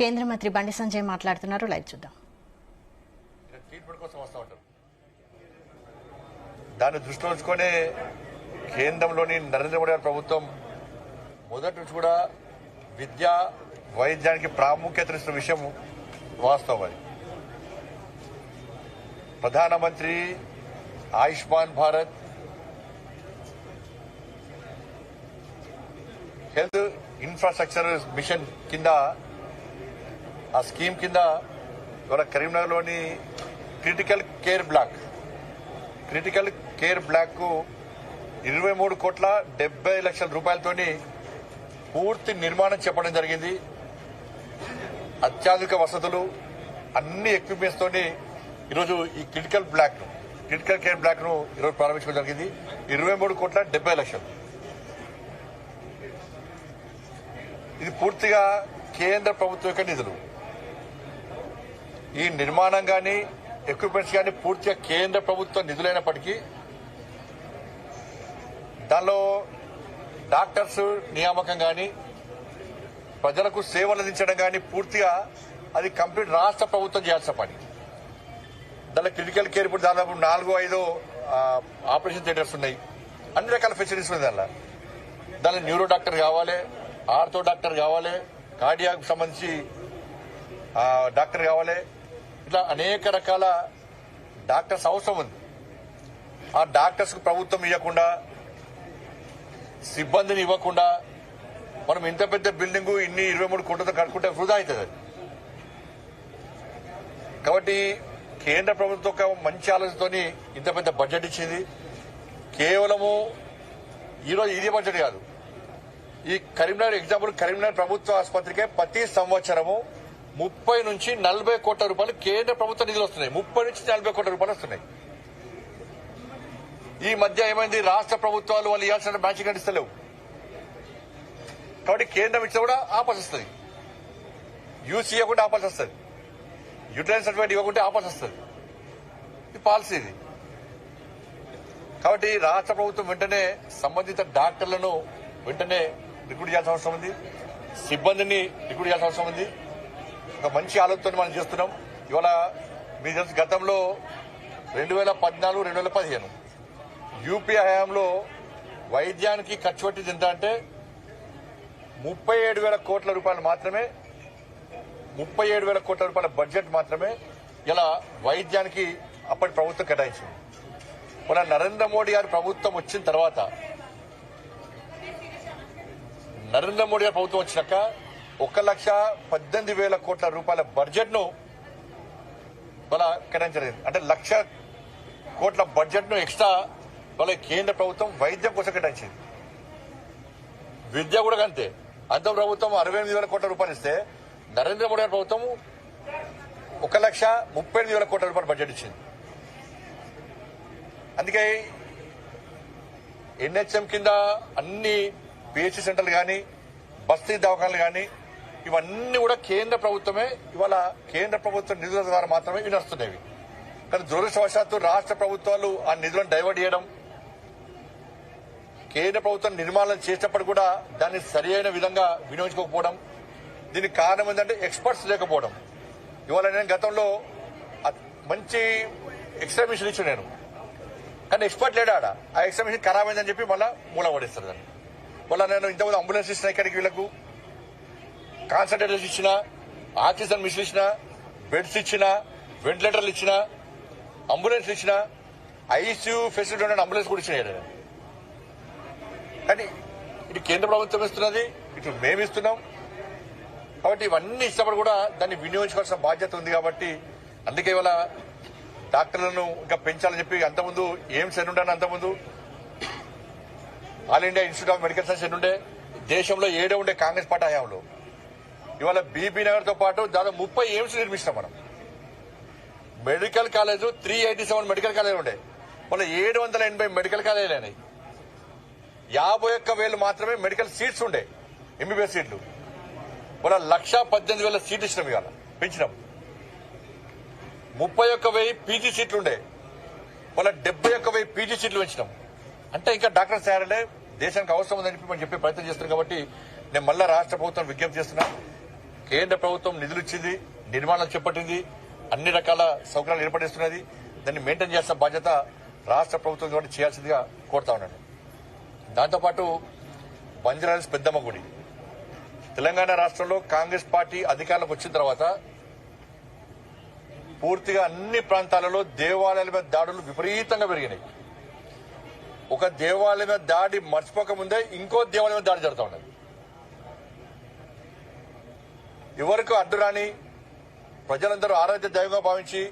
కేంద్ర మంత్రి బండి సంజయ్ మాట్లాడుతున్నారు. లైవ్ చూద్దాం. ట్రీట్మెంట్ కోసం వస్తూ ఉంటారు. దాన్ని దృష్టిలో ఉంచుకొని కేంద్రంలోని నరేంద్ర మోడీ గారి ప్రభుత్వం మొదటి నుంచి కూడా విద్య వైద్యానికి ప్రాముఖ్యతనిస్తున్న విషయం వాస్తవం. అది ప్రధానమంత్రి Ayushman Bharat health infrastructure machine కింద ఆ స్కీమ్ కింద ఇవాళ కరీంనగర్లోని క్రిటికల్ కేర్ బ్లాక్ కు 23,70,00,000 రూపాయలతోని పూర్తి నిర్మాణం చెప్పడం జరిగింది. అత్యాధునిక వసతులు అన్ని ఎక్విప్మెంట్స్ తోని ఈరోజు ఈ క్రిటికల్ కేర్ బ్లాక్ ను ఈరోజు ప్రారంభించడం జరిగింది. 23,70,00,000. ఇది పూర్తిగా కేంద్ర ప్రభుత్వం యొక్క నిధులు. ఈ నిర్మాణం గాని ఎక్విప్మెంట్స్ గాని పూర్తిగా కేంద్ర ప్రభుత్వ నిధులైనప్పటికీ దానిలో డాక్టర్స్ నియామకం గాని ప్రజలకు సేవలు అందించడం గాని పూర్తిగా అది కంప్లీట్ రాష్ట్ర ప్రభుత్వం చేయాల్సిన పని. దానిలో క్రిటికల్ కేర్ ఇప్పుడు దాదాపు 4-5 ఆపరేషన్ థియేటర్స్ ఉన్నాయి. అన్ని రకాల ఫెసిలిటీస్ ఉన్నాయి. దానిలో న్యూరో డాక్టర్ కావాలి, ఆర్థో డాక్టర్ కావాలి, కార్డియాక్ సంబంధించి డాక్టర్ కావాలి. ఇట్లా అనేక రకాల డాక్టర్స్ అవసరం ఉంది. ఆ డాక్టర్స్ కు ప్రభుత్వం ఇవ్వకుండా, సిబ్బందిని ఇవ్వకుండా మనం ఇంత పెద్ద బిల్డింగ్ ఇన్ని 23 కోట్లతో కట్టుకుంటే వృధా అవుతుంది. కాబట్టి కేంద్ర ప్రభుత్వం ఒక మంచి ఆలోచనతోని ఇంత పెద్ద బడ్జెట్ ఇచ్చింది. కేవలము ఈరోజు ఇది బడ్జెట్ కాదు. ఈ కరీంనగర్ ప్రభుత్వ ఆసుపత్రికే ప్రతి సంవత్సరము 30 నుంచి 40 కోట్ల రూపాయలు కేంద్ర ప్రభుత్వ నిధులు వస్తున్నాయి. 30 నుంచి 40 కోట్ల రూపాయలు వస్తున్నాయి. ఈ మధ్య ఏమైంది, రాష్ట్ర ప్రభుత్వాలు వాళ్ళు ఇవ్వాల్సిన మ్యాచింగ్ అందిస్తలేవు. కాబట్టి కేంద్రం ఇచ్చినా కూడా ఆపాల్సి వస్తుంది. యూసీ ఇవ్వకుండా ఆపాల్సి వస్తుంది. యూటిలైజ్ సర్టిఫికేట్ ఇవ్వకుంటే ఆపాల్సి వస్తుంది. ఇది పాలసీ ఇది. కాబట్టి రాష్ట్ర ప్రభుత్వం వెంటనే సంబంధిత డాక్టర్లను వెంటనే రిక్రూట్ చేయాల్సిన అవసరం ఉంది. సిబ్బందిని రిక్రూట్ చేయాల్సిన అవసరం ఉంది. ఒక మంచి ఆలోచనతో మనం చేస్తున్నాం. ఇవాళ మీకు తెలుసు, గతంలో 2014-2015 యూపీఏ హయాంలో వైద్యానికి ఖర్చు పెట్టింది ఎంత అంటే 37,000 కోట్ల రూపాయలు మాత్రమే. 37,000 కోట్ల రూపాయల బడ్జెట్ మాత్రమే ఇలా వైద్యానికి అప్పటి ప్రభుత్వం కేటాయించింది. మన నరేంద్ర మోడీ గారి ప్రభుత్వం వచ్చిన తర్వాత, నరేంద్ర మోడీ గారి ప్రభుత్వం వచ్చినాక 1,18,000 కోట్ల రూపాయల బడ్జెట్ ను మన కేటాయించలేదు. అంటే 1,00,000 కోట్ల బడ్జెట్ ను ఎక్స్ట్రా వాళ్ళ కేంద్ర ప్రభుత్వం వైద్యం కోసం కేటాయించింది. విద్య కూడా అంతే. అంత ప్రభుత్వం 68,000 కోట్ల రూపాయలు ఇస్తే నరేంద్ర మోడీ గారి ప్రభుత్వం 1,38,000 కోట్ల రూపాయల బడ్జెట్ ఇచ్చింది. అందుకే ఎన్హెచ్ఎం కింద అన్ని పిహెచ్సి సెంటర్లు కానీ, బస్తీ దవాఖానలు కానీ ఇవన్నీ కూడా కేంద్ర ప్రభుత్వమే. ఇవాళ కేంద్ర ప్రభుత్వ నిధుల ద్వారా మాత్రమే ఇవి నడుస్తున్నాయి. కానీ దురదృష్టవశాత్తు రాష్ట్ర ప్రభుత్వాలు ఆ నిధులను డైవర్ట్ చేయడం, కేంద్ర ప్రభుత్వం నిర్మాణం చేసేటప్పుడు కూడా దాన్ని సరి అయిన విధంగా వినియోగించుకోకపోవడం. దీనికి కారణం ఏంటంటే ఎక్స్పర్ట్స్ లేకపోవడం. ఇవాళ నేను గతంలో మంచి ఎక్స్రే మిషన్ ఇచ్చాను నేను, కానీ ఎక్స్పర్ట్ లేడాడ. ఆ ఎక్స్రే మిషన్ ఖరాబ్ అయిందని చెప్పి మళ్ళా మూల పడేస్తారు దాన్ని. మళ్ళీ నేను ఇంతకుముందు అంబులెన్స్ ఇచ్చిన ఇక్కడికి, వీళ్ళకు కాన్సన్ట్రేటర్స్ ఇచ్చిన, ఆక్సిజన్ మిషన్ ఇచ్చిన, బెడ్స్ ఇచ్చిన, వెంటిలేటర్లు ఇచ్చిన, అంబులెన్స్ ఇచ్చిన, ఐసీయూ ఫెసిలిటీ ఉన్న అంబులెన్స్ కూడా ఇచ్చిన. కానీ ఇటు కేంద్ర ప్రభుత్వం ఇస్తున్నది, ఇటు మేము ఇస్తున్నాం. కాబట్టి ఇవన్నీ ఇచ్చినప్పుడు కూడా దాన్ని వినియోగించుకోవాల్సిన బాధ్యత ఉంది. కాబట్టి అందుకే ఇవాళ డాక్టర్లను ఇంకా పెంచాలని చెప్పి అంతకుముందు ఎయిమ్స్ ఎన్నుండే, అంతకుముందు All India Institute of Medical Science ఎన్నుండే, దేశంలో 7 ఉండే కాంగ్రెస్ పార్టీ హయాంలో. ఇవాళ బీబీ నగర్ తో పాటు దాదాపు 30 ఎయిమ్స్ నిర్మిస్తాం మనం. మెడికల్ కాలేజ్ 387 మెడికల్ కాలేజ్ ఉండే, మన 780 మెడికల్ కాలేజీలు అయినాయి. 51,000 మాత్రమే మెడికల్ సీట్స్ ఉండే, ఎంబీబీఎస్ సీట్లు. మన 1,18,000 సీట్లు ఇచ్చినాం, ఇవాళ పెంచినాం. 31,000 పీజీ సీట్లు ఉండే, మన 71,000 పీజీ సీట్లు పెంచినాం. అంటే ఇంకా డాక్టర్స్ తయారలే, దేశానికి అవసరం ఉందని చెప్పి మనం చెప్పే ప్రయత్నం చేస్తున్నాం. కాబట్టి నేను మళ్ళా రాష్ట్ర ప్రభుత్వం విజ్ఞప్తి చేస్తున్నా, కేంద్ర ప్రభుత్వం నిధులు ఇచ్చింది, నిర్మాణం చేపట్టింది, అన్ని రకాల సౌకర్యాలు ఏర్పడిస్తున్నది. దాన్ని మెయింటైన్ చేసిన బాధ్యత రాష్ట్ర ప్రభుత్వం కూడా చేయాల్సిందిగా కోరుతా ఉన్నాను. దాంతోపాటు బంజారాహిల్స్ పెద్దమ్మ గుడి, తెలంగాణ రాష్ట్రంలో కాంగ్రెస్ పార్టీ అధికారంలోకి వచ్చిన తర్వాత పూర్తిగా అన్ని ప్రాంతాలలో దేవాలయాల మీద దాడులు విపరీతంగా పెరిగినాయి. ఒక దేవాలయం మీద దాడి మర్చిపోక ముందే ఇంకో దేవాలయం మీద దాడి జరుగుతూ ఉన్నది. ఎవరికి అడ్డురాని ప్రజలందరూ ఆరాధ్య దైవంగా భావించి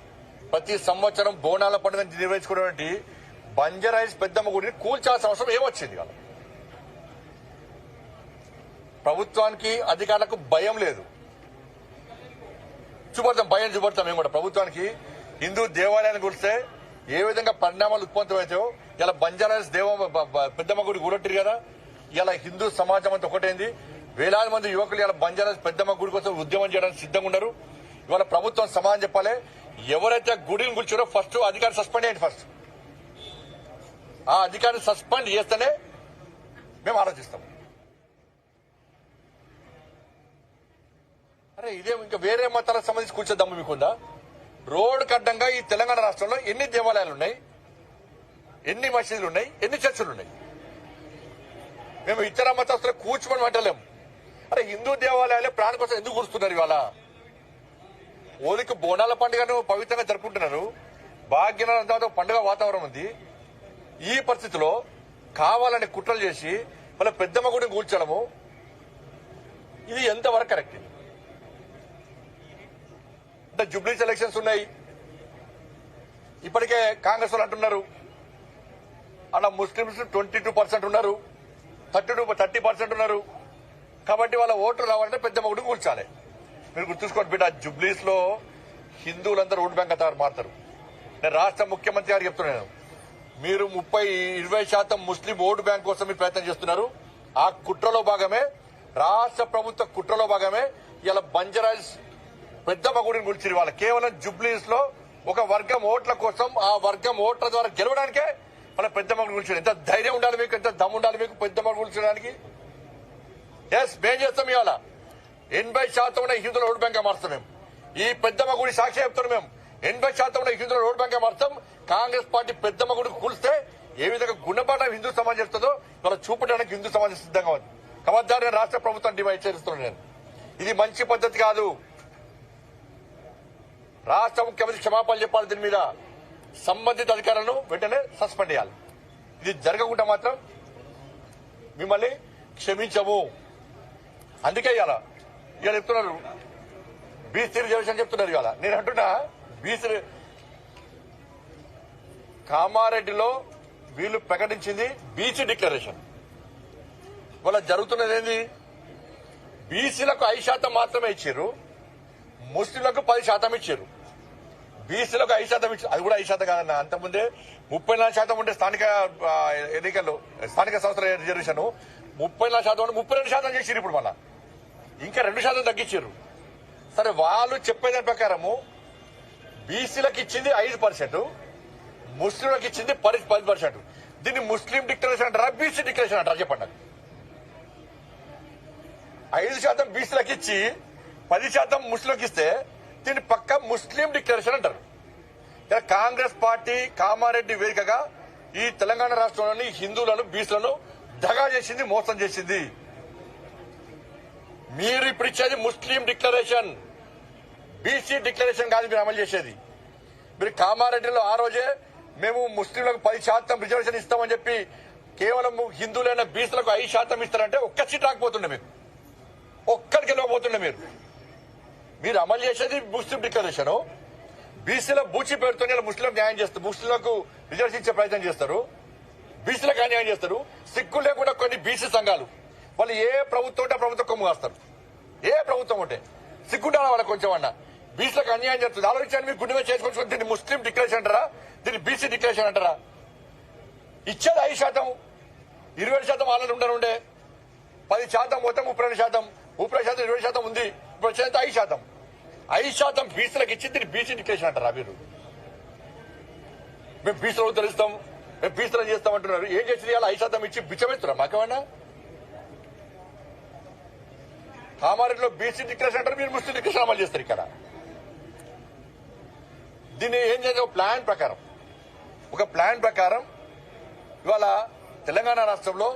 ప్రతి సంవత్సరం బోనాల పండుగ నిర్వహించుకునేటువంటి బంజారాహిల్స్ పెద్దమ్మ గుడిని కూల్చాల్సిన అవసరం ఏమొచ్చింది? వాళ్ళ ప్రభుత్వానికి అధికారులకు భయం లేదు. భయం చూపడతాం మేము కూడా. ప్రభుత్వానికి హిందూ దేవాలయాన్ని కూలిస్తే ఏ విధంగా పరిణామాలు ఉత్పన్నమవుతాయో ఇలా బంజారాహిల్స్ పెద్దమ్మ గుడి కూడట్టిరు కదా. ఇలా హిందూ సమాజం అంతా ఒకటైంది. వేలాది మంది యువకులు ఇలా బంజారాహిల్స్ పెద్దమ్మ గుడి కోసం ఉద్యమం చేయడానికి సిద్ధంగా ఉన్నారు. ఇవాళ ప్రభుత్వం సమాధానం చెప్పాలి. ఎవరైతే గుడిని కూల్చారో ఫస్ట్ అధికారి సస్పెండ్ అయ్యండి. ఫస్ట్ ఆ అధికారిని సస్పెండ్ చేస్తేనే మేము ఆలోచిస్తాం. అరే ఇదేం ఇంకా వేరే మతాలకు సంబంధించి కూర్చోద్దాము మీకుందా? రోడ్డు అడ్డంగా ఈ తెలంగాణ రాష్ట్రంలో ఎన్ని దేవాలయాలు ఉన్నాయి, ఎన్ని మసీదులు ఉన్నాయి, ఎన్ని చర్చిలు ఉన్నాయి? మేము ఇతర మతస్థులు కూర్చోమని అంటలేము. అరే హిందూ దేవాలయాలే ప్రాణ కోసం ఎందుకు కూర్చున్నారు? ఇవాళ ఓలికి బోనాల పండుగను పవిత్రంగా జరుపుకుంటున్నారు. భాగ్యనగరం పండుగ వాతావరణం ఉంది. ఈ పరిస్థితిలో కావాలని కుట్రలు చేసి వాళ్ళ పెద్దమ్మ గుడిని కూల్చడము ఇది ఎంతవరకు కరెక్ట్? అంటే జూబ్లీస్ ఎలక్షన్స్ ఉన్నాయి. ఇప్పటికే కాంగ్రెస్ వాళ్ళు అంటున్నారు అలా ముస్లింస్ 22% ఉన్నారు, 30% ఉన్నారు. కాబట్టి వాళ్ళ ఓట్లు రావాలంటే పెద్దమ్మ గుడిని కూల్చాలి. మీరు గుర్తుంచుకోండి బిడ్డ, జూబ్లీస్ లో హిందువులందరూ ఓటు బ్యాంక్ మారుతారు. నేను రాష్ట్ర ముఖ్యమంత్రి గారికి చెప్తున్నాను, మీరు 20% ముస్లిం ఓటు బ్యాంక్ కోసం మీరు ప్రయత్నం చేస్తున్నారు. ఆ కుట్రలో భాగమే, రాష్ట్ర ప్రభుత్వ కుట్రలో భాగమే ఇలా బంజారాహిల్స్ పెద్దమ్మ గుడిని కూల్చిరు. వాళ్ళ కేవలం జూబ్లీస్ లో ఒక వర్గం ఓట్ల కోసం, ఆ వర్గం ఓట్ల ద్వారా గెలవడానికే వాళ్ళ పెద్దమ్మ గుడిని కూల్చారు. ఎంత ధైర్యం ఉండాలి మీకు, ఎంత దమ్ము ఉండాలి మీకు పెద్దమ్మ కూల్చడానికి? ఎస్ మేము చేస్తాం. ఇవాళ 80% ఉన్న హిందువుల ఓటు బ్యాంక్ మారుస్తాం మేము. ఈ పెద్దమ్మ గుడి సాక్షి చెప్తున్నాం మేము. 80% ఉన్న హిందువుల ఓటు బ్యాంక్ మారుస్తాం. కాంగ్రెస్ పార్టీ పెద్దమ్మ గుడికి కూల్స్తే ఏ విధంగా గుణపాఠం హిందూ సమాజం చేస్తుందో ఇవాళ చూపడానికి హిందూ సమాజం సిద్ధంగా ఉంది. కబద్దారు నేను రాష్ట్ర ప్రభుత్వం డిమాండ్ చేస్తున్నాను. నేను ఇది మంచి పద్ధతి కాదు. రాష్ట్ర ముఖ్యమంత్రి క్షమాపణ చెప్పాలి. దీని మీద సంబంధిత అధికారులను వెంటనే సస్పెండ్ చేయాలి. ఇది జరగకుండా మాత్రం మిమ్మల్ని క్షమించము. అందుకే ఇవాళ చెప్తున్నారు బీసీ రిజర్వేషన్ చెప్తున్నారు. ఇవాళ నేను అంటున్నా బీసీ కామారెడ్డిలో వీళ్ళు ప్రకటించింది బీసీ డిక్లరేషన్. వాళ్ళ జరుగుతున్నది ఏంది? బీసీలకు 5% మాత్రమే ఇచ్చారు, ముస్లింలకు 10% ఇచ్చారు. బీసీలకు 5% ఇచ్చారు. అది కూడా 5% కాదన్న, అంతకుముందే 34% ఉండే స్థానిక ఎన్నికల్లో స్థానిక సంస్థల రిజర్వేషన్ 34% 32% చేసారు. ఇప్పుడు మళ్ళా ఇంకా 2% తగ్గించారు. సరే వాళ్ళు చెప్పేదాని ప్రకారము బీసీలకు ఇచ్చింది 5%, ముస్లింలకు ఇచ్చింది 10%. దీన్ని ముస్లిం డిక్లరేషన్ అంటారా, బీసీ డిక్లరేషన్ అంటారా? చెప్పండి నాకు. 5% బీసీలకు ఇచ్చి 10% ముస్లింలకు ఇస్తే దీన్ని పక్క ముస్లిం డిక్లరేషన్ అంటారు. కాంగ్రెస్ పార్టీ కామారెడ్డి వేదికగా ఈ తెలంగాణ రాష్ట్రంలోని హిందువులను బీసీలను దగా చేసింది, మోసం చేసింది. మీరు ఇప్పుడు ఇచ్చేది ముస్లిం డిక్లరేషన్, బీసీ డిక్లరేషన్ కాదు మీరు అమలు చేసేది. మీరు కామారెడ్డిలో ఆ రోజే మేము ముస్లింలకు 10% రిజర్వేషన్ ఇస్తామని చెప్పి కేవలం హిందువులైన బీసీలకు 5% ఇస్తారంటే ఒక్క సీట్ రాకపోతుండే, మీకు ఒక్కరికి వెళ్ళకపోతుండే. మీరు అమలు చేసేది ముస్లిం డిక్లరేషన్. బీసీల బూచి పేరుతోనే ముస్లింలకు న్యాయం చేస్తారు, ముస్లింలకు రిజర్వేషన్ ఇచ్చే ప్రయత్నం చేస్తారు, బీసీలకు అన్యాయం చేస్తారు. సిగ్గు లేకుండా కొన్ని బీసీ సంఘాలు వాళ్ళు ఏ ప్రభుత్వం ఉంటే ప్రభుత్వం కొమ్ము కాస్తారు. ఏ ప్రభుత్వం ఉంటే సిగ్గుంటారా వాళ్ళకి కొంచెం అన్నా? బీసీలకు అన్యాయం చేస్తుంది. ఆలోచించండి. మీరు గుండె చేసుకొని దీన్ని ముస్లిం డిక్లరేషన్ అంటారా, దీన్ని బీసీ డిక్లరేషన్ అంటారా? ఇచ్చేది 5%, 20% వాళ్ళని ఉండనుండే, 10% మొత్తం 32%, 30% 20% ఉంది. ఇప్పుడు వచ్చేది 5%. 5% బీసీలకు ఇచ్చి దీన్ని బీసీ డిక్లరేషన్ అంటారా? మీరు మేము బీసీలకు తెలుస్తాం, మేము బీసీలను చేస్తామంటున్నారు. ఏం చేసి 5% ఇచ్చి బిచ్చమెత్తురా మాకేమన్నా? కామారెడ్డిలో బీసీ డిక్లరేషన్ అంటారు, మీరు ముస్లిం డిక్లరేషన్ అమలు చేస్తారు. ఇక్కడ దీన్ని ఏం చేయాలి? ఒక ప్లాన్ ప్రకారం ఇవాళ తెలంగాణ రాష్ట్రంలో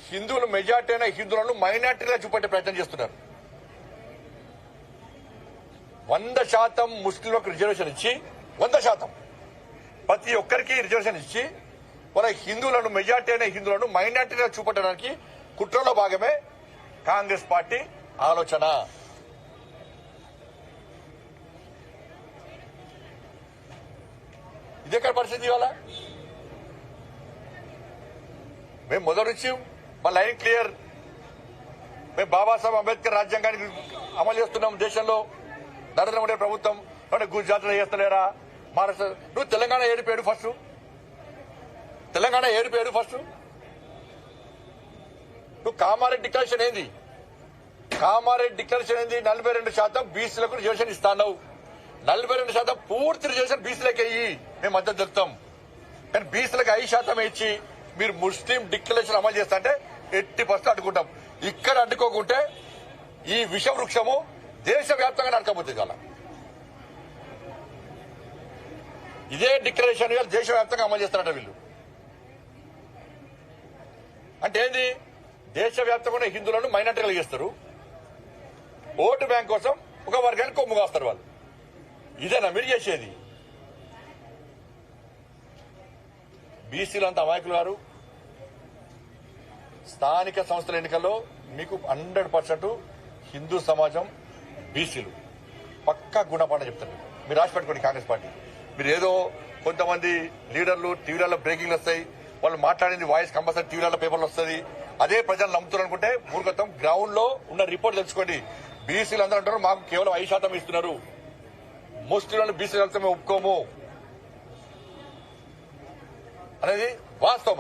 హిందువులు మెజార్టీ అయిన హిందువులను మైనార్టీగా చూపెట్టే ప్రయత్నం చేస్తున్నారు. 100% ముస్లింలకు రిజర్వేషన్ ఇచ్చి 100% ప్రతి ఒక్కరికి రిజర్వేషన్ ఇచ్చి వాళ్ళ హిందువులను మెజార్టీ అయిన హిందువులను మైనార్టీగా చూపెట్టడానికి కుట్రలో భాగమే కాంగ్రెస్ పార్టీ ఆలోచన. ఇదే పరిస్థితి. ఇవాళ మేము మొదటి నుంచి మా లైన్ క్లియర్. మేము బాబాసాహెబ్ అంబేద్కర్ రాజ్యాంగానికి అమలు చేస్తున్నాం దేశంలో. నరేంద్ర మోడీ ప్రభుత్వం గుజరాత్ లో చేస్తలేరా? మహారాష్ట్ర నువ్వు తెలంగాణ ఏడు ఫస్ట్. తెలంగాణ ఏడు ఫస్ట్. నువ్వు కామారెడ్డి డిక్లరేషన్ ఏంది? 42% బీసీలకు రిజర్వేషన్ ఇస్తావు. 42% పూర్తి రిజర్వేషన్ బీసీలకు అయ్యి మేము మద్దతు తెలుపుతాం. కానీ బీసీలకు 5% ఇచ్చి మీరు ముస్లిం డిక్లరేషన్ అమలు చేస్తా అంటే 80% అడ్డుకుంటాం. ఇక్కడ అడ్డుకోకుంటే ఈ విష వృక్షము దేశవ్యాప్తంగా నడకపోతుంది. కదా ఇదే డిక్లరేషన్ దేశవ్యాప్తంగా అమలు చేస్తారట వీళ్ళు. అంటే ఏంది? దేశవ్యాప్తంగా హిందువులను మైనార్టీలు చేస్తారు. ఓటు బ్యాంక్ కోసం ఒక వర్గానికి కొమ్ము కాస్తారు వాళ్ళు. ఇదేనా మీరు చేసేది? బీసీలు అంత అమాయకులు గారు. స్థానిక సంస్థల ఎన్నికల్లో మీకు 100% హిందూ సమాజం బీసీలు పక్కా గుణపాఠం చెప్తారు. మీరు రాసి పెట్టుకోండి. కాంగ్రెస్ పార్టీ మీరు ఏదో కొంతమంది లీడర్లు టీవీలలో బ్రేకింగ్లు వస్తాయి, వాళ్ళు మాట్లాడింది వాయిస్ కంపల్సరీ టీవీలలో పేపర్లు వస్తుంది, అదే ప్రజలు నమ్ముతున్నారు అనుకుంటే మూర్ఖత్వం. గ్రౌండ్ లో ఉన్న రిపోర్ట్ తెలుసుకోండి. బీసీలు అందరూ అంటారు మాకు కేవలం 5% ఇస్తున్నారు, ముస్లింలను బీసీలు వెళ్తే మేము ఒప్పుకోము అనేది వాస్తవం.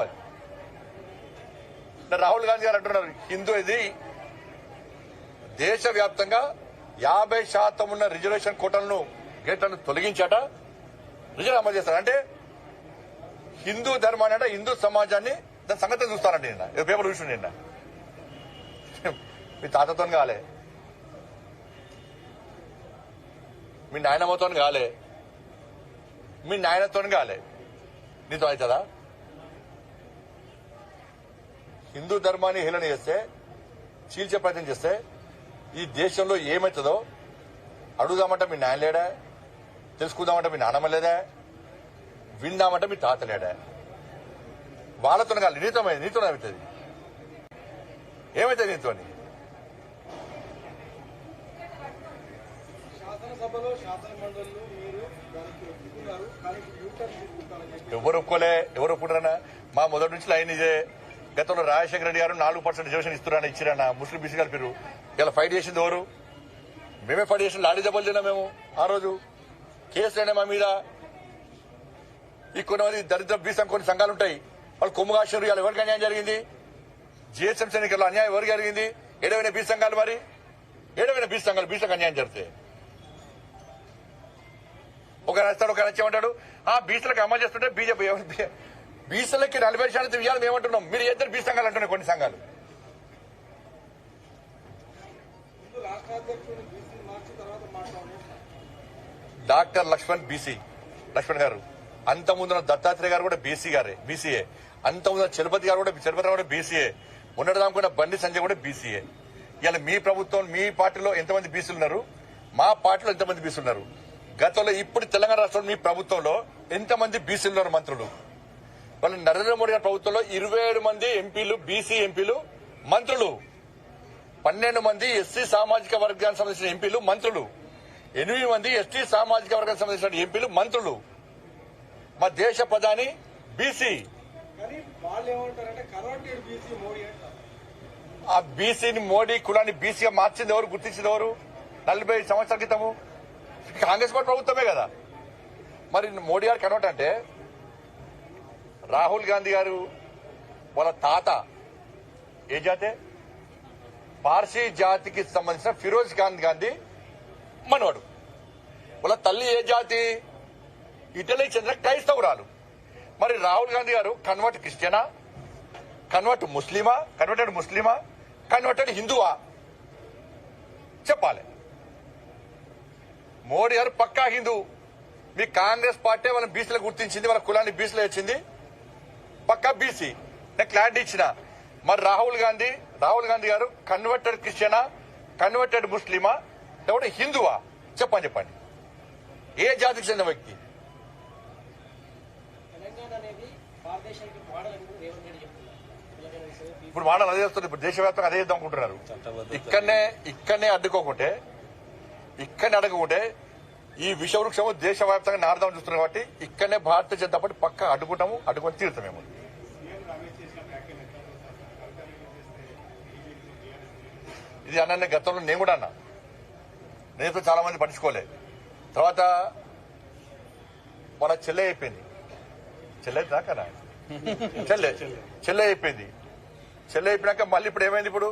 అది రాహుల్ గాంధీ గారు అంటున్నారు హిందూ ఇది దేశవ్యాప్తంగా 50% ఉన్న రిజర్వేషన్ కోటలను గేట్లను తొలగించాట రిజర్వ్ అమలు చేస్తారు. అంటే హిందూ ధర్మాన్ని అంటే హిందూ సమాజాన్ని దాని సంగతి చూస్తారండి. నిన్న పేపర్ చూసి నిన్న మీ తాతతో కాలే, మీ నాయనమ్మతో కాలే, మీ నాయనతో కాలే, నీతో అవుతుందా? హిందూ ధర్మాన్ని హేళన చేస్తే, చీల్చే ప్రయత్నం చేస్తే ఈ దేశంలో ఏమవుతుందో అడుగుదామంటే మీ నాయన లేడా, తెలుసుకుందామంటే మీ నాన్నమ్మ లేదా, విందామంటే మీ తాత లేడా? వాళ్ళతో కాదు, నీతో అవుతుంది. ఏమవుతుంది నీతో? ఎవరు ఒప్పుకుంటారన్నా? మా మొదటి నుంచి లైన్ ఇదే. గతంలో రాజశేఖర రెడ్డి గారు 4% రిజర్వేషన్ ఇస్తున్నారని ఇచ్చిరన్న ముస్లిం బీసీ కలిపారు. ఇలా ఫైట్ చేసింది ఎవరు? మేమే ఫైట్ చేసిన లాడీ దెబ్బలు తిన్నా మేము. ఆ రోజు కేసులైనా మా మీద. ఈ కొంతమంది దరిద్ర బీసీ కొన్ని సంఘాలు ఉంటాయి, వాళ్ళు కొమ్ము కాశారు. ఇలా ఎవరికి అన్యాయం జరిగింది? జిహెచ్ఎంసీ ఎన్నికల్లో అన్యాయం ఎవరికి జరిగింది? ఏడవైన బీసీ సంఘాలు. మరి ఏడవైన బీసీ సంఘాలు బీసీలకు అన్యాయం జరిగితే ఒక రాస్తాడు, ఒక నచ్చేమంటాడు బీసీలకు అమలు చేస్తుంటే బీజేపీ బీసీలకి 40% ఇవ్వాలని ఏమంటున్నాం? మీరు ఇద్దరు బీసీ సంఘాలు అంటున్నాయి. కొన్ని సంఘాలు డాక్టర్ లక్ష్మణ్ లక్ష్మణ్ గారు, అంత ముందున్న దత్తాత్రేయ గారు కూడా బీసీఏ, అంత ముందున్న చలపతి గారు కూడా బీసీఏ, ఉన్నదాముకున్న బండి సంజయ్ కూడా బీసీఏ. ఇలా మీ ప్రభుత్వం, మీ పార్టీలో ఎంతమంది బీసీలు ఉన్నారు? మా పార్టీలో ఎంతమంది బీసీలు ఉన్నారు? గతంలో ఇప్పుడు తెలంగాణ రాష్ట్రంలో మీ ప్రభుత్వంలో ఎంతమంది బీసీలు ఉన్నారు మంత్రులు? వాళ్ళు నరేంద్ర మోడీ గారి ప్రభుత్వంలో 27 మంది ఎంపీలు, బీసీ ఎంపీలు మంత్రులు, 12 మంది ఎస్సీ సామాజిక వర్గానికి సంబంధించిన ఎంపీలు మంత్రులు, 8 మంది ఎస్టీ సామాజిక వర్గానికి సంబంధించిన ఎంపీలు మంత్రులు. మా దేశ ప్రధాని బీసీ. ఆ బీసీని మోడీ కులాన్ని బీసీగా మార్చింది ఎవరు? గుర్తించింది ఎవరు? 40 సంవత్సరాల క్రితము కాంగ్రెస్ పార్టీ ప్రభుత్వమే కదా. మరి మోడీ గారు కన్వర్ట్ అంటే రాహుల్ గాంధీ గారు వాళ్ళ తాత ఏ జాతే? పార్సీ జాతికి సంబంధించిన ఫిరోజ్ ఖాన్ గాంధీ మనవాడు. వాళ్ళ తల్లి ఏ జాతి? ఇటలీకి చెందిన క్రైస్తవురాలు. మరి రాహుల్ గాంధీ గారు కన్వర్ట్ క్రిస్టియనా, కన్వర్టెడ్ ముస్లిమా, కన్వర్టెడ్ హిందువా? చెప్పాలి. మోడీ గారు పక్కా హిందూ. మీ కాంగ్రెస్ పార్టీ వాళ్ళని బీసీలో గుర్తించింది, వాళ్ళ కులాన్ని బీసీలో ఇచ్చింది, పక్కా బీసీ. నేను క్లారిటీ ఇచ్చిన. మరి రాహుల్ గాంధీ గారు కన్వర్టెడ్ క్రిస్టియనా, కన్వర్టెడ్ ముస్లిమా, లేకపోతే హిందువా? చెప్పండి. ఏ జాతికి చెందిన వ్యక్తి? ఇప్పుడు మోడల్ అదే చేస్తుంది. ఇప్పుడు దేశవ్యాప్తంగా అదే చేద్దాం అనుకుంటున్నారు. ఇక్కడనే అడ్డుకోకుంటే ఈ విషవృక్షము దేశవ్యాప్తంగా నారదాం చూస్తున్నారు. కాబట్టి ఇక్కడనే భారతీయ జనతా పార్టీ పక్క అడ్డుకొని తీరుతామేమో. ఇది అన్న గతంలో నేను కూడా అన్నా. నేనైతే చాలా మంది పట్టించుకోలేదు. తర్వాత వాళ్ళ చెల్లె అయిపోయింది. చెల్లె అయిపోయింది. చెల్లె అయిపోయినాక మళ్ళీ ఇప్పుడు ఏమైంది? ఇప్పుడు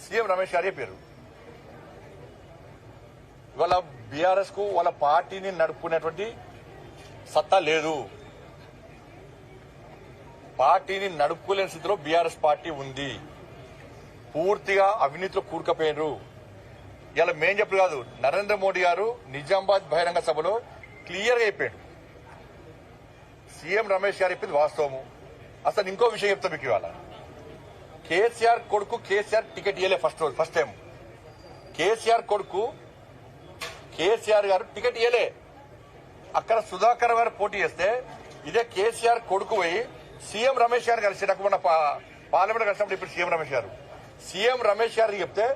సీఎం రమేష్ గారు చెప్పారు. ఇవాళ బీఆర్ఎస్ కు వాళ్ళ పార్టీని నడుపుకునేటువంటి సత్తా లేదు. పార్టీని నడుపుకోలేని స్థితిలో బీఆర్ఎస్ పార్టీ ఉంది. పూర్తిగా అవినీతిలో కూరుకుపోయినరు. ఇలా మేం చెప్పు కాదు, నరేంద్ర మోడీ గారు నిజామాబాద్ బహిరంగ సభలో క్లియర్ గా చెప్పాడు. సీఎం రమేష్ గారు చెప్పింది వాస్తవము. అసలు ఇంకో విషయం చెప్తా మీకు. ఇవాళ కేసీఆర్ కొడుకు టికెట్ ఇవ్వలే ఫస్ట్ టైం. కేసీఆర్ కొడుకు కేసీఆర్ గారు టికెట్ ఇవ్వలే. అక్కడ సుధాకర్ గారు పోటీ చేస్తే ఇదే కేసీఆర్ కొడుకు పోయి సీఎం రమేష్ గారు కలిసి, నాకు మొన్న పార్లమెంట్ కలిసినప్పుడు ఇప్పుడు సీఎం రమేష్ గారు చెప్తే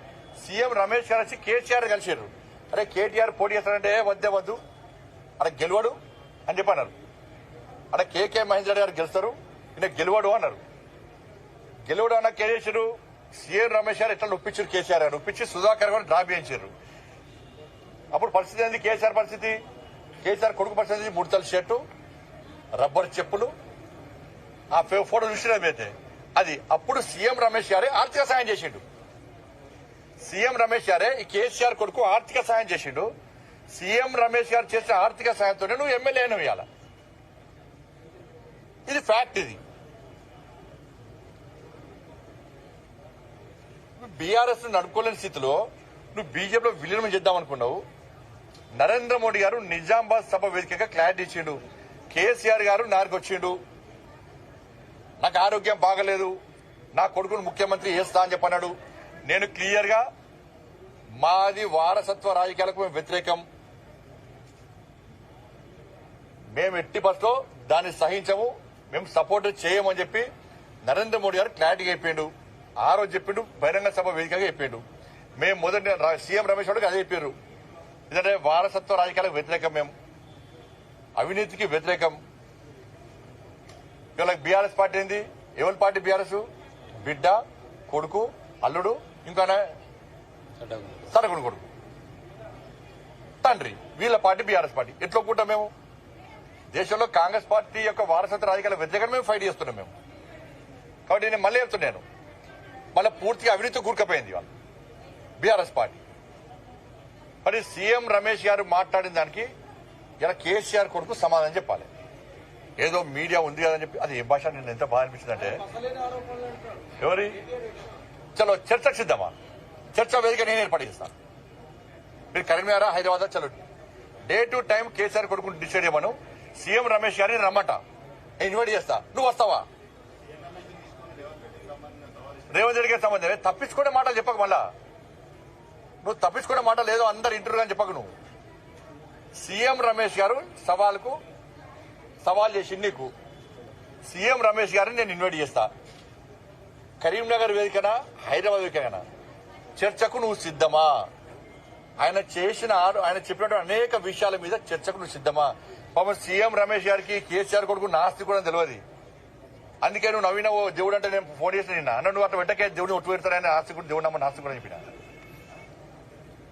సీఎం రమేష్ గారు వచ్చి కేసీఆర్ కలిసారు. అరే కేటీఆర్ పోటీ చేస్తారంటే వద్దు అక్కడ గెలవడు అని చెప్పన్నారు. అక్కడ కేకే మహేందర్ గారు గెలుస్తారు, ఈయన గెలవడు అన్నారు. గెలవడు అన్న కేసీఆర్ సీఎం రమేష్ గారు ఎట్లా ఒప్పించారు? కేసీఆర్ గారు ఒప్పించి సుధాకర్ గారు డ్రా చేయించారు. అప్పుడు పరిస్థితి ఏంది? కేసీఆర్ కొడుకు పరిస్థితి ముడతల షర్టు, రబ్బర్ చెప్పులు, ఆ ఫోటో చూసినమైతే అది. అప్పుడు సీఎం రమేష్ గారే ఆర్థిక సాయం చేసిండు. సీఎం రమేష్ గారే ఈ కేసీఆర్ కొడుకు ఆర్థిక సాయం చేసిండు. సీఎం రమేష్ గారు చేసిన ఆర్థిక సాయంతోనే నువ్వు ఎమ్మెల్యేను ఇవ్వాల. ఇది ఫ్యాక్ట్. ఇది బీఆర్ఎస్ నడుపుకోలేని స్థితిలో నువ్వు బీజేపీలో విలీనం చేద్దాం అనుకున్నావు. నరేంద్ర మోడీ గారు నిజామాబాద్ సభ వేదికగా క్లారిటీ ఇచ్చిండు. కేసీఆర్ గారు నాకు వచ్చిండు, నాకు ఆరోగ్యం బాగలేదు, నా కొడుకును ముఖ్యమంత్రి చేస్తా అని చెప్పన్నాడు. నేను క్లియర్ గా మాది వారసత్వ రాజకీయాలకు మేము వ్యతిరేకం, మేము ఎట్టి బస్లో దాన్ని సహించము, మేము సపోర్ట్ చేయమని చెప్పి నరేంద్ర మోడీ గారు క్లారిటీగా చెప్పిండు. ఆ రోజు చెప్పిండు, బహిరంగ సభ వేదికగా చెప్పిండు. మేము మొదటి సీఎం రమేష్ గారికి అదే చెప్పారు. ఎందుకంటే వారసత్వ రాజకీయాలకు వ్యతిరేకం, మేము అవినీతికి వ్యతిరేకం. ఇవాళ బీఆర్ఎస్ పార్టీ ఏంది? ఎవరి పార్టీ బీఆర్ఎస్? బిడ్డ, కొడుకు, అల్లుడు, ఇంకా సరకుడు కొడుకు, తండ్రి, వీళ్ళ పార్టీ బీఆర్ఎస్ పార్టీ. ఎట్లా ఒప్పుకుంటాం మేము? దేశంలో కాంగ్రెస్ పార్టీ యొక్క వారసత్వ రాజకీయాల వ్యతిరేకంగా మేము ఫైట్ చేస్తున్నాం మేము. కాబట్టి నేను మళ్ళీ చెప్తున్నాను, మళ్ళీ పూర్తిగా అవినీతి కూరుకుపోయింది వాళ్ళు బీఆర్ఎస్ పార్టీ. మరి సీఎం రమేష్ గారు మాట్లాడిన దానికి ఇలా కేసీఆర్ కొడుకు సమాధానం చెప్పాలి. ఏదో మీడియా ఉంది కదని చెప్పి అది ఏ భాష నేను ఎంత బాగా అనిపించిందంటే, ఎవరి చలో చర్చకు సిద్ధమా? చర్చ వేదిక నేను ఏర్పాటు చేస్తాను. మీరు కరీంనగర్, హైదరాబాద్ చలో డే టు టైం కేసీఆర్ కొడుకుని డిసైడ్ చేయమను. సీఎం రమేష్ గారిని రమ్మట, నేను ఇన్వైట్ చేస్తా. నువ్వు వస్తావా? రేవంత్ రెడ్డికి సంబంధం తప్పించుకునే మాటలు చెప్పక. మళ్ళా నువ్వు తప్పించుకునే మాట లేదో అందరు ఇంటర్వ్యూ అని చెప్పకు. నువ్వు సీఎం రమేష్ గారు సవాల్ చేసి నీకు సీఎం రమేష్ గారిని నేను ఇన్వైట్ చేస్తా. కరీంనగర్ వేదికనా, హైదరాబాద్ వేదికనా, చర్చకు నువ్వు సిద్ధమా? ఆయన చెప్పినటువంటి అనేక విషయాల మీద చర్చకు నువ్వు సిద్ధమా? పాపం సీఎం రమేష్ గారికి కేసీఆర్ కొడుకు నాస్తి కూడా తెలియదు. అందుకే నువ్వు నవీన దేవుడు అంటే నేను ఫోన్ చేసిన నిన్న అన్న, నువ్వు అట్లా వెంటకే దేవుడిని ఒట్టు పెడతారని ఆస్తి కూడా దేవుడు నమ్మ నాస్తి కూడా చెప్పిన.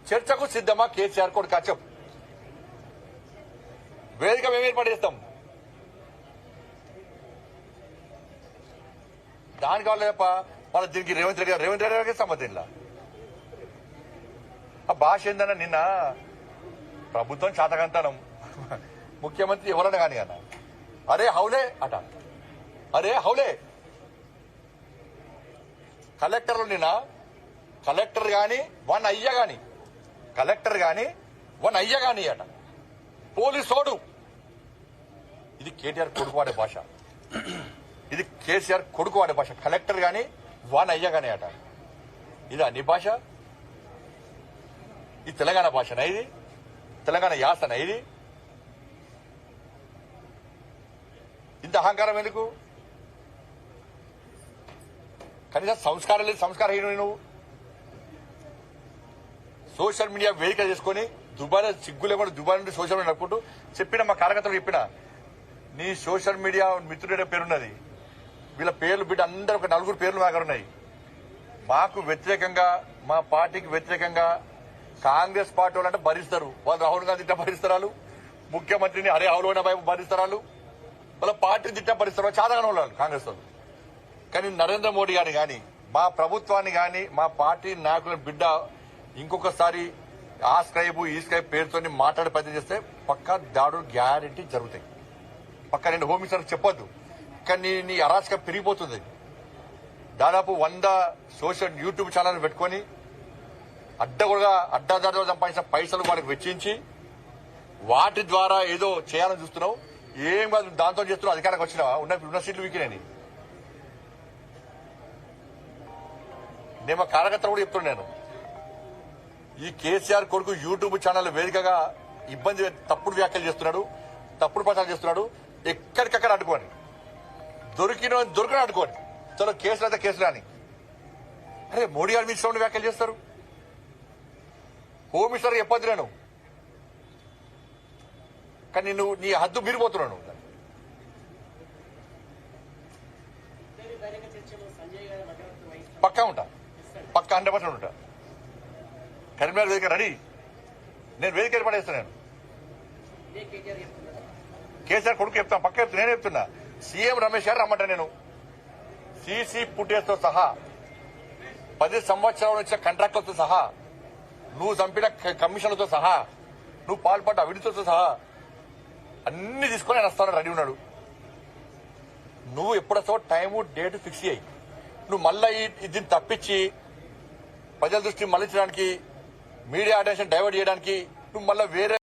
చర్చకు సిద్ధమా కేసీఆర్ కొడుకు? చెప్పు. వేదిక మేము ఏర్పాటు చేస్తాం. దానికి కావాలి తప్ప వాళ్ళ దీనికి రేవంత్ రెడ్డి గారికి సంబంధం ఇలా. ఆ భాష ఏందన్నా, నిన్న ప్రభుత్వం చాతకంతనం, ముఖ్యమంత్రి ఎవరన్నా కానీ అన్న, అరే హౌలే అట, అరే హౌలే. కలెక్టర్లు నిన్న కలెక్టర్ గాని వన్ అయ్య గాని కలెక్టర్ గాని వన్ అయ్య గాని అట పోలీసోడు. ఇది కేటీఆర్ కొడుకు వాడే భాష, ఇది కేసీఆర్ కొడుకు వాడే భాష. కలెక్టర్ గాని వన్ అయ్య గాని అట. ఇది అన్ని భాష. ఇది తెలంగాణ భాషనా? ఇది తెలంగాణ యాసనా? ఇది ఇంత అహంకారం ఎందుకు? కనీసం సంస్కారం లేదు, సంస్కారహీనుడు నువ్వు. సోషల్ మీడియా వేదిక చేసుకుని దుబాయ్ సిగ్గు లేకుండా దుబాయ్ నుండి సోషల్ మీడియా నడుపుకుంటూ చెప్పిన మా కార్యకర్తలు చెప్పిన నీ సోషల్ మీడియా మిత్రుడే పేరున్నది, వీళ్ళ పేర్లు బిడ్డ అందరూ ఒక 4 పేర్లు మా దగ్గర ఉన్నాయి. మాకు వ్యతిరేకంగా, మా పార్టీకి వ్యతిరేకంగా కాంగ్రెస్ పార్టీ వాళ్ళంటే భరిస్తారు. వాళ్ళు రాహుల్ గాంధీ తిట్ట భరిస్తారు, ముఖ్యమంత్రిని హరే అవులోన భరిస్తారు, వాళ్ళ పార్టీ తిట్ట భరిస్తారు. చాలాగానే వాళ్ళు కాంగ్రెస్ వాళ్ళు. కానీ నరేంద్ర మోడీ గారిని కానీ, మా ప్రభుత్వాన్ని కానీ, మా పార్టీ నాయకుల బిడ్డ ఇంకొకసారి ఆ స్క్రైబ్ ఈ స్క్రైబ్ పేరుతో మాట్లాడే ప్రయత్నం చేస్తే పక్కా దాడులు గ్యారెంటీ జరుగుతాయి. పక్కా నేను హోమ్ మినిస్టర్ చెప్పొద్దు, కానీ నీ అరాచకం పెరిగిపోతుంది. దాదాపు 100 సోషల్ యూట్యూబ్ ఛానల్ పెట్టుకుని అడ్డదారులు సంపాదించిన పైసలు వాడికి వెచ్చించి వాటి ద్వారా ఏదో చేయాలని చూస్తున్నావు. ఏం కాదు, దాంతో చేస్తున్నావు. అధికారానికి వచ్చినావా? ఉన్న సీట్లు వీకినాయి. నేను మా కార్యకర్తలు కూడా చెప్తున్నాను, నేను ఈ కేసీఆర్ కొడుకు యూట్యూబ్ ఛానల్ వేదికగా ఇబ్బంది, తప్పుడు వ్యాఖ్యలు చేస్తున్నాడు, తప్పుడు ప్రచారం చేస్తున్నాడు. ఎక్కడికక్కడ అడ్డుకోండి, దొరికిన అడ్డుకోండి. చలో కేసులు అయితే కేసులు అని. అరే మోడీ గారు మీ ఇష్టం వ్యాఖ్యలు చేస్తారు. హోమ్ మినిస్టర్ చెప్పొద్దు నేను, కానీ నువ్వు నీ హద్దు మీరిపోతున్నాను. పక్కా ఉంటా, పక్కా 100% ఉంటా. కరీంనగర్ వేదిక రెడీ, నేను వేదిక ఏర్పడేస్తాను. నేను కేసీఆర్ కొడుకు చెప్తాను, పక్క చెప్తున్నా, నేను చెప్తున్నా. సీఎం రమేష్ గారు రమ్మంటా. నేను సీసీ ఫుటేజ్తో సహా 10 సంవత్సరాల నుంచి కాంట్రాక్టర్తో సహా, నువ్వు చంపిన కమిషన్లతో సహా, నువ్వు పాల్పడ్డ అవినీతితో సహా అన్ని తీసుకొని ఆయన వస్తాను, రెడీ ఉన్నాడు. నువ్వు ఎప్పుడొస్తావో టైము డేట్ ఫిక్స్ చేయి. నువ్వు మళ్ళా దీన్ని తప్పించి ప్రజల దృష్టి మళ్లించడానికి, మీడియా అటెన్షన్ డైవర్ట్ చేయడానికి నువ్వు మళ్ళీ వేరే